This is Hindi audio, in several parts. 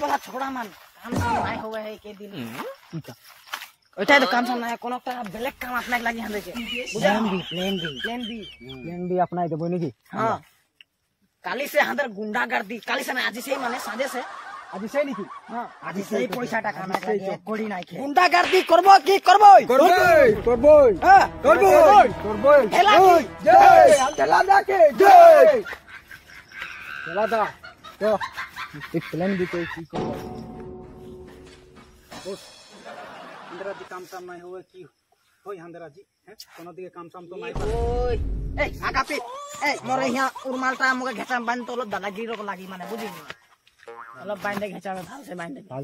वाला छोड़ा मान काम साम নাই होवे है के दिन ওইটাই তো কাম সাম নাই কোন একটা বেলেগ কাম আপনাকে লাগি হাঁদেছে প্ল্যান বি আপনাই দেব নাকি हां কালি সে হাঁদের গুন্ডাগার্দি কালি সে না আজি সেই মানে সাজে সে আজি সেই নাকি हां আজি সেই পয়সাটা কামাই লাগে কোড়ি নাই খে গুন্ডাগার্দি করব কি করবই হ্যাঁ করবই হেলা জয় চলা দাকে জয় চলা দা তো एक प्लान भी कोई की करबो बस अंदर आज काम साम नहीं होवे की होई अंदर आज हैं कोनो दिके काम साम तो नहीं ओय ए आगापी ए मोरे यहाँ उरमालटा मगे घेचा बांध तो दादागिरी को लागी माने बुझी अलग बांधे घेचा में भाल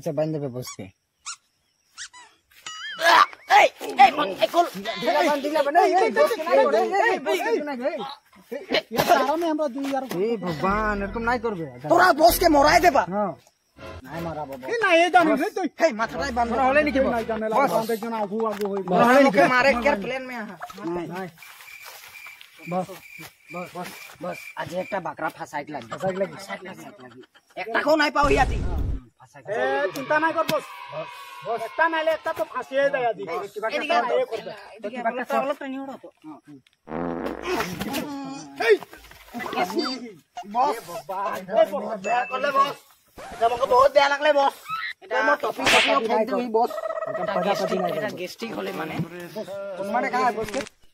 से बांध दे बस के ए कोल दिला बने बस के नहीं करे बस के नहीं यार सारा में हमरा दू यार ए भगवान एरकम नहीं करबे तोरा बॉस के मोराय देबा हां नहीं मारा बाबा ए नहीं जाने रे तो हे माथराय बांध होले नहीं के नहीं जाने ला बांध जन आगू होई होले के मारे के प्लेन में हां बस आज एकटा बकरा फसाइट लागी एकटा को नहीं पाऊ याती ए चिंता नहीं कर बस एकटा नहीं ले एकटा तो फांसी दे यादी बॉस दया करले बॉस हमको बहुत दया लगले बॉस এটা মো টপি ফেক দিই বস এটা গেস্টিক হলে মানে চশমাটা কাজ বস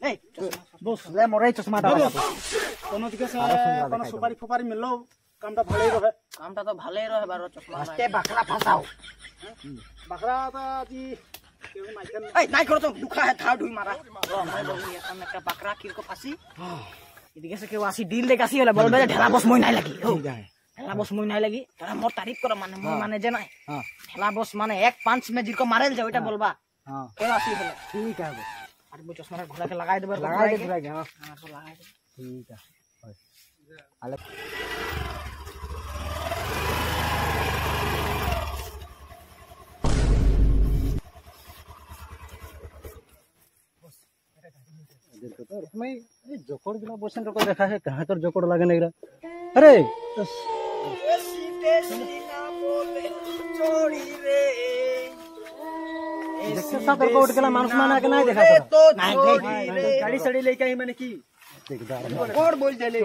এই বস ले मोरे चश्माটা कोनो दिके से कोनो सुपारी फुपारी मिललो कामटा भाले रहे कामटा तो भाले रहे बारो चश्मा आस्ते बकरा फसाओ बकरा तो जी केहू माइकन ए নাই করো তো দুখা है था ढुई मारा मैं बोली এখন একটা बकरा किर को फांसी এদিকে সে কেউ আসি ডিল দেখাসি হলে বলবে যে ঢেলা বস মই নাই লাগি ঠিক আছে ঢেলা বস মই নাই লাগি তারা মোর তারিফ করে মানে মই মানে যে নাই हां ঢেলা বস মানে 1-5 में जिरको मारेल जाओ এটা বলবা हां কেউ আসি হলে ঠিক আছে আর মই চশমাটা ঘোলা के लगाई देबे हां तो लगाई दे ठीक है आले मैं ये जोकड़ गिला बोसन रो को देखा है कहां कर जोकड़ लागे नहीं रहा अरे छोड़ी रे देखते सा कर कोट गेला मानुस माना के नहीं देखा तो गाड़ी सड़ी लेके आई मैंने की कोड बोल देले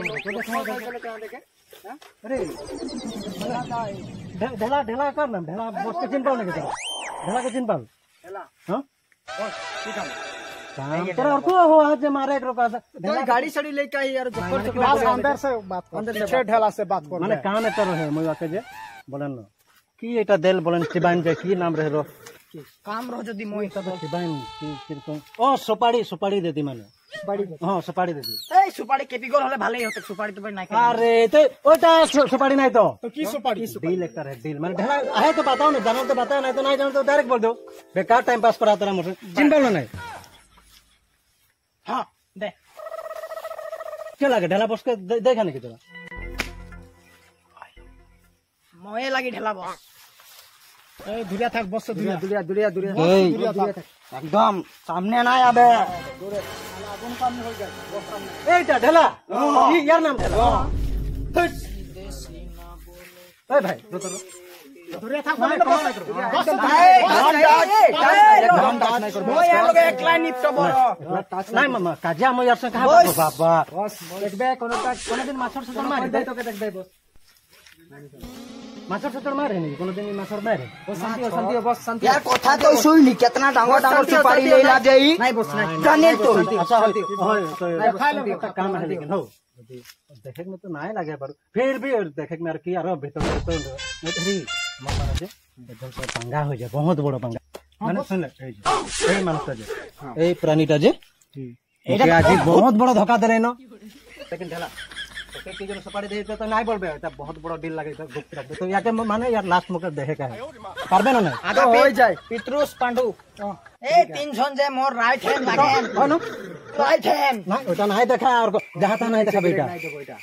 अरे ढेला ढेला कर ना ढेला बस के चिन पाओ नहीं के ढेला के चिन पाओ ढेला हां बस ठीक है काम तेरा और को हो आज मारे एक रोका ढेला गाड़ी सड़ी लेके आई यार जोकर से अंदर से बात कर अंदर से ढेला से बात कर माने काम एत रहे मोया के जे बोलन की एटा देल बोलन चिबान जे की नाम रहे रो काम रहो जदी मोय तो चिबान की किरको ओ सुपारी देती माने सुपारी हां सुपारी देती ए सुपारी केपिगोल हले भालोई होते सुपारी तो नहीं अरे तो ओटा सुपारी नहीं तो की सुपारी डील एक है डील माने ढेला है तो बताओ ना जानो तो बताओ नहीं तो नहीं जानो तो डायरेक्ट बोल दो बेकार टाइम पास करा तेरा मुझे चिंता नहीं हां दे क्या लगे ढेला बस के देखा नहीं कितना मोए लगी ढेला बस ए दुरिया था बस से दुरिया एकदम सामने ना आबे अपन काम हो जाए बस सामने एटा ढेला ये यार नाम ढेला ए भाई दुरिया था बोले बस नहीं करो मोए लोग एक लाइन निपटो बरो नहीं मामा काजिया म यार से कहा बाबा बस देखबे कोनो दिन माछर से मार दे तो के देख दे बस माछर से मारे नहीं कोनो दिन माछर मारे बस शांति बस शांति यार कोठा तो सुइनी कितना डांगो सुपारी लेला जाई नहीं बस नहीं जाने तो अच्छा खा लो काम है लेकिन हो देखे में तो ना लगे पर फिर भी देखे में की यार भीतर तो नहीं मामा जे एकदम से पंगा हो जाए बहुत बड़ा पंगा माने सुन ए मानस जे ए प्राणीटा जे एटा आज बहुत बड़ा धोखा दे रेनो लेकिन ढेला तो के जन सुपारी दे तो नहीं बोलबे एटा बहुत बड़ा डील लागे तो गुप्त रख दे तो याके माने यार लास्ट मौका देखे का है पारबे ना आगे हो जाए पितृस पांडु ए तीन जन जे मोर राइट हैंड लागे हां राइट हैंड नहीं ओटा नहीं देखा और जहां था नहीं देखा बेटा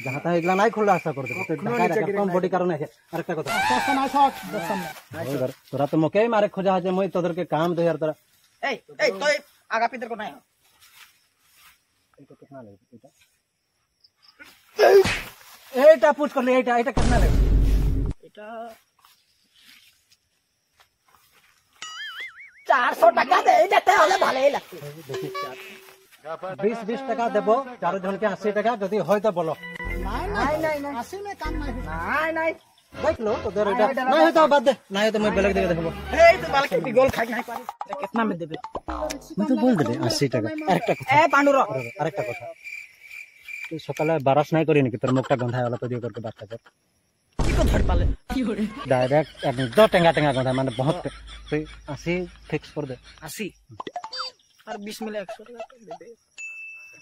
जहां था इतना नहीं खुला ऐसा कर दे तो कम बॉडी कारण है अरे क्या कहता है ना शॉट दस तोरा तो मौके ही मारे खोजा है मैं तोदर के काम दे यार तोरा ए तो आगा पितर को नहीं तो कितना लगे बेटा एटा पूछ कर ले एटा कितना लगे एटा 400 টাকা দেই যেতে হলে ভালোই লাগছে। দেখি 20 টাকা দেব, 4 জনকে 80 টাকা, যদি হয় তো বলো। নাই নাই নাই আসলে কাম নাই। নাই নাই দেখ লো তোদের এটা নাই হয় তো বাদ দে, নাই হয় তো मैं বেলেগ দিকে দেখব। এই তো বালকে বিগল খাই নাই পারি। কিতনা में देबे? मैं तो बोल दे 80 টাকা। আরেকটা কথা, এ পান্ডুর আরেকটা কথা, তুই সকালে বারাস নাই করি নাকি? তোর মুখটা গন্ধায় वाला तो दियो करके बात कर। কি তো ধর পালে কি হরে डायरेक्ट एकदम टेंगा टेंगा गंधा, माने बहुत। তুই 80 ফিক্স कर दे। 80 আর 20 মিলে 100 টাকা দেবে।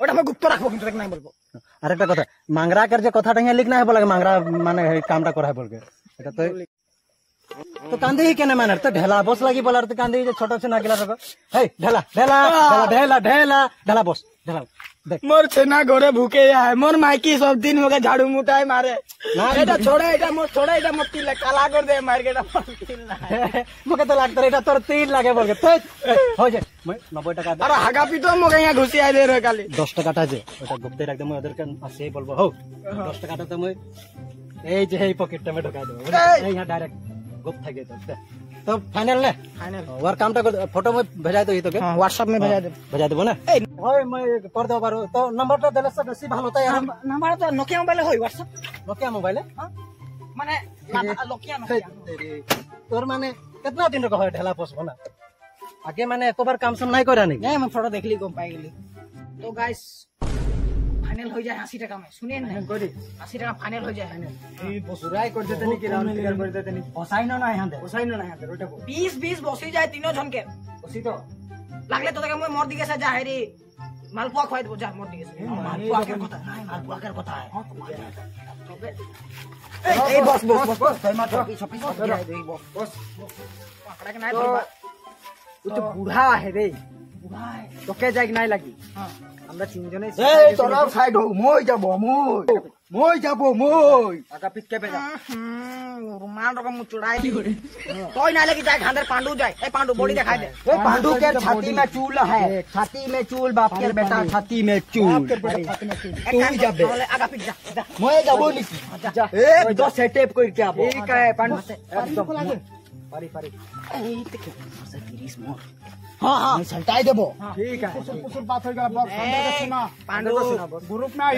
ওটা আমি গুপ্ত রাখবো, কিন্তু দেখ নাই বলবো। আরেকটা কথা, মাংরা कर যে কথাটা ইয়া লিখনা है बोला मांगरा माने कामটা করা है बोल के, এটা तो कांदे ही केने मानर तो ढेला बस लागी बोलार तो कांदे जे छोटा छना गेला रगो। हे ढेला ढेला ढेला ढेला ढेला ढेला बस ढेला देख। मोर छेना घरे भूखे है, मोर माइकी सब दिन हो गए झाड़ू मुटाई मारे ना এটা छोड़ा, এটা मोर छोड़ा, এটা मोर तिल काला कर दे मार के, এটা मोर तिल ना मके तो लागत रे, এটা তোর 3 লাগে बोल के तो हो जे। मैं 90 টাকা দে। अरे हागा पितो मोके यहाँ घुसी आइ दे रे खाली 10 টাকাটা যে ওটা গুপ্তে রাখ দে, মই ওদেরকে আসে বলবো। हो 10 টাকাটা তো মই এই যে এই পকেটটা মে ঢোকাই দেব, এই यहाँ डायरेक्ट गुप्त থাকে तो फाइनल ने फाइनल और कामটা फोटो में भेजा दो, तो हां व्हाट्सएप में भेजा देबो ना। ओए मैं कर दो बारो तो नंबरটা देले से बेसी ভালো তাই। আর नंबर तो नोकिया मोबाइल होय व्हाट्सएप नोकिया मोबाइल माने नोकिया তোর মানে कितना दिन रो है ढेला पोसबो ना? आगे माने एकबार काम सम নাই করা নি। नहीं मैं फोटो देखली कम पाई गेली। तो गाइस फाइनल हो जाए 80 টাকা में, सुनिए ना कोडी 80 টাকা फाइनल हो जाए। এই বসুরাই कर देते নি कि राउंड फिगर कर देते नी, पोसाइनो ना यहां दे, पोसाइनो ना यहां दे रोटा को 20 बसी जाए तीनों जन के बसी तो लागले तो मैं मोर दिगे से जा है रे मालपुआ खवाई दो जा मोर दिगे से। मालपुआ के কথা নাই, मालपुआ के কথা है। এই বস বস বস বস তুই মাত্র 20 गिराई दे बस बस पकड़ा के नहीं धरबा। ও তো বুড়া है रे, बुढ़ा है তোকে যাই নাই লাগি। हां আমরা তিনজনে এই তোরা সাইড হো, মই যাব মই যাব মই আগা পিটকে বেজা। रुमाल रकम मु चुड़ाई दी कोई ना लगी जाए खांदर पांडू जाए। ए पांडू बॉडी दिखाई दे। ए पांडू के छाती में चूल है, छाती में चूल, बाप के बेटा छाती में चूल। तू ही जा बे आगा पिट जा মই যাব নিকি? এ তো সেটআপ কই কে আবো। ठीक है पांडू একদম पारी पारी। ए देख से 30 मोर। हां हां मैं सल्टाई देबो। ठीक है कुछ बात हो गया बॉक्स अंदर का सुना, पांडू ग्रुप में आई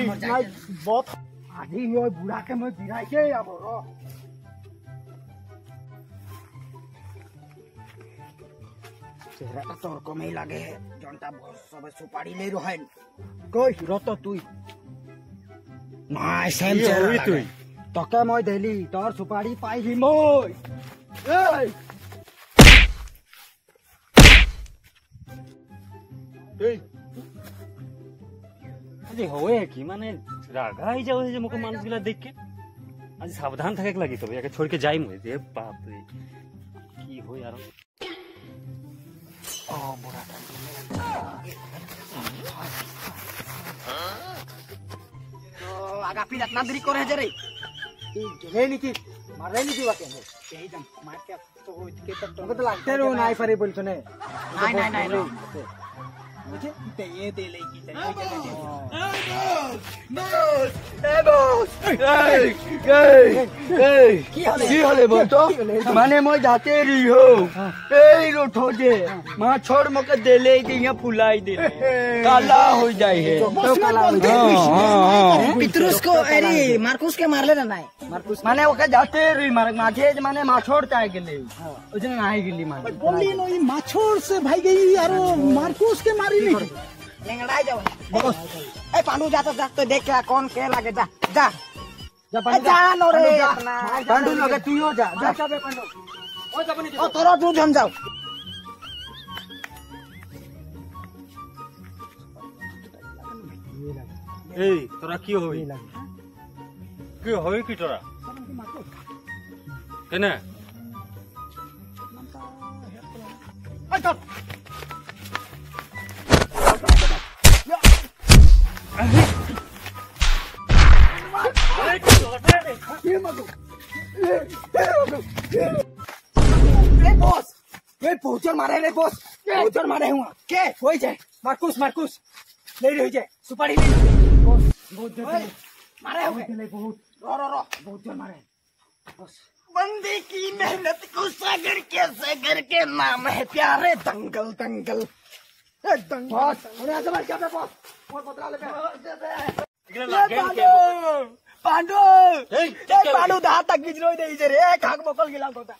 बहुत आधी हो बुढ़ा के मैं गिराई के आबो रो। चेहरा का तोर को नहीं लागे है जनता बहुत सब सुपारी ले रहो है কই রত তুই নাই सेम चेहरा তুই তোকে মই দেলি তোর সুপারি পাইলি মই। এই এই আজি হয় কি মানে রাগাই যাও যে মুখ মানুষগুলা দেখে আজ সাবধান থাকে লাগি তবে একে छोड़ के যাই মই রে বাপ রে কি হয় আর तो आगा फिर इतना देरी करे है रे গেলে নিকি মারে নিকি বাকে यही दम मार के तो के तक তোকে তো লাগতে রো নাই পারে বলছো নে। नहीं नहीं नहीं मुझे ते ये दे ले की ते কি হলে বলতো মানে মই যাতে রি হো এই রোঠো যে মা छोड़ মকে দেলে দিয়া ফুলাই দে কালা हो जाए है तो काला हो जाए पितरुस को अरे मार्कुस के मारले ना नहीं মানে ওকে যাতে রি মাঝে মানে মা छोड़ চাই গেলে ওই জন্য নাই গেলি মানে বললি নই মাছর সে ভাই গই আর মার্কুস के मारी नी। लेंगड़ाई जाओ ए पांडू जाता जा तो देख क्या कौन के लागे जा जा जा नो रे अपना पांडू लगे तू हो जा जा ओ तोरा तू जम जाओ এই তোরা কি হই কি হই কি তোরা কেনে रे बॉस ये पोचर मारे रे बॉस पोचर मारे हुआ के होई जाए मार्कुस मार्कुस ले रही जाए सुपारी ले बॉस बहुत जल्दी मारे हुए बहुत रो रो रो बहुत जोर मारे बॉस बंदी की मेहनत को सागर के नाम है प्यारे दंगल दंगल पांडू पांडू दहा तक गिजरो दे रे खाक बकल गिला होता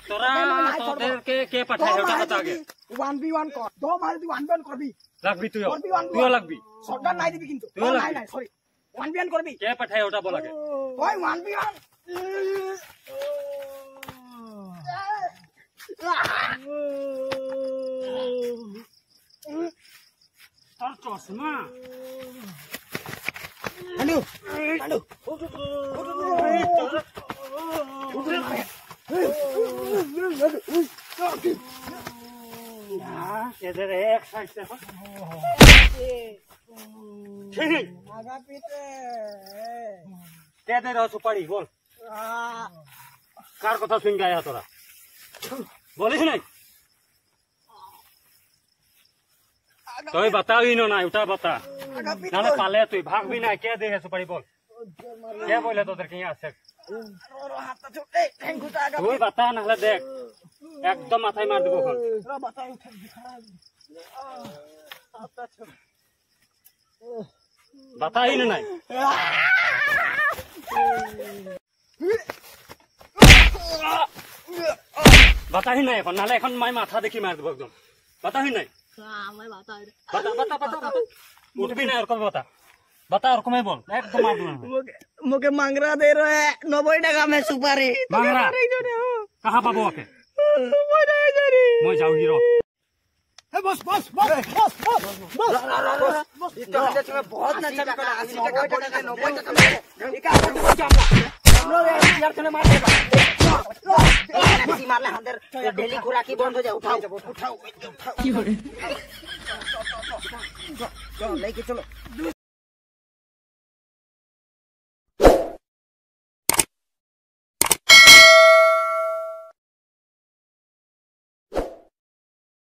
तोरा तोদের के पठाए ওটা কথা আগে 1v1 কর দো মার দি 1v1 করবি লাগবি তুইও লাগবি শটগান নাই দিবি কিন্তু তুইও নাই নাই সরি 1v1 করবি কে পাঠায় ওটা বল আগে ওই 1v1 তোর চশমা পান্ডু পান্ডু এদের এক সাইড দেখো ঠিক আগা পিতে কে দে রস পাড়ি বল কার কথা শুন গায়া তোরা বলিস নাই তুই बताओ ही ना उठा बता नाले पाले तुई भाग भी ना क्या दे सुपारी बोल क्या बोले तो तेरे यहाँ से रो हाथ तो ए ठेंगुता आगा তুই बता नाले देख एकदम माথায় मार देबो এখন रो बता उठ बता ही ना नहीं बता ही नहीं এখন নালে এখন মাই মাথা দেখি মার দেবো একদম बता ही नहीं मैं बता बता बता बता बता उठ भी नहीं और कभी बता और कमें बोल एकदम मार दूंगा मुके मांगरा दे रहे है 90 टका में सुपारी मांगरा कहाँ पाबो आके मैं जाऊ हीरो बस बस बस बस इतना में बहुत नशा में 80 टका 90 टका में इका यार तूने मार दे मारले अंदर डेली खुराकी बंद हो जाए उठाओ उठाओ उठाओ चलो लेके चलो